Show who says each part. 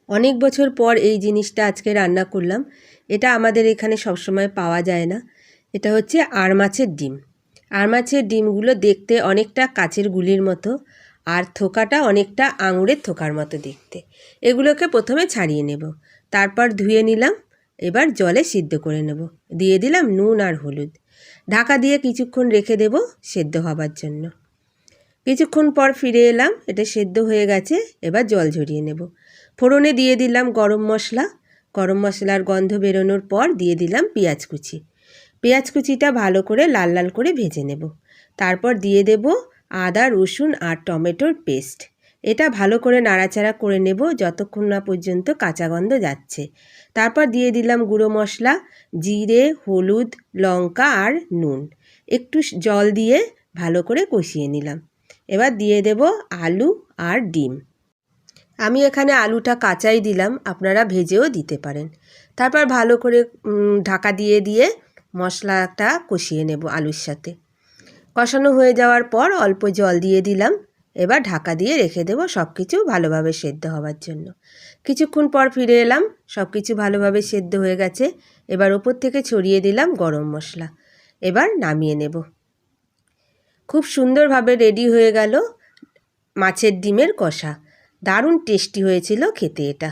Speaker 1: অনেক বছর পর এই জিনিসটা আজকে রান্না করলাম। এটা আমাদের এখানে সবসময় পাওয়া যায় না। এটা হচ্ছে আর মাছের ডিম। আর মাছের ডিমগুলো দেখতে অনেকটা কাচের গুলির মতো, আর থোকাটা অনেকটা আঙুরের থোকার মতো দেখতে। এগুলোকে প্রথমে ছাড়িয়ে নেব, তারপর ধুয়ে নিলাম। এবার জলে সিদ্ধ করে নেব। দিয়ে দিলাম নুন আর হলুদ। ঢাকা দিয়ে কিছুক্ষণ রেখে দেব সেদ্ধ হবার জন্য। কিছুক্ষণ পর ফিরে এলাম, এটা সেদ্ধ হয়ে গেছে। এবার জল ঝরিয়ে নেব। ফোড়নে দিয়ে দিলাম গরম মশলা। গরম মশলার গন্ধ বেরোনোর পর দিয়ে দিলাম পেঁয়াজ কুচি। পেঁয়াজ কুচিটা ভালো করে লাল লাল করে ভেজে নেব। তারপর দিয়ে দেব আদা, রসুন আর টমেটোর পেস্ট। এটা ভালো করে নাড়াচাড়া করে নেব যতক্ষণ না পর্যন্ত কাঁচা গন্ধ যাচ্ছে। তারপর দিয়ে দিলাম গুঁড়ো মশলা, জিরে, হলুদ, লঙ্কা আর নুন। একটু জল দিয়ে ভালো করে কষিয়ে নিলাম। এবার দিয়ে দেব আলু আর ডিম। আমি এখানে আলুটা কাঁচাই দিলাম, আপনারা ভেজেও দিতে পারেন। তারপর ভালো করে ঢাকা দিয়ে দিয়ে মশলাটা কষিয়ে নেব আলুর সাথে। কষানো হয়ে যাওয়ার পর অল্প জল দিয়ে দিলাম। এবার ঢাকা দিয়ে রেখে দেব সব কিছু ভালোভাবে সেদ্ধ হওয়ার জন্য। কিছুক্ষণ পর ফিরে এলাম, সব কিছু ভালোভাবে সেদ্ধ হয়ে গেছে। এবার ওপর থেকে ছড়িয়ে দিলাম গরম মশলা। এবার নামিয়ে নেব। খুব সুন্দরভাবে রেডি হয়ে গেল মাছের ডিমের কষা। দারুণ টেস্টি হয়েছিল খেতে এটা।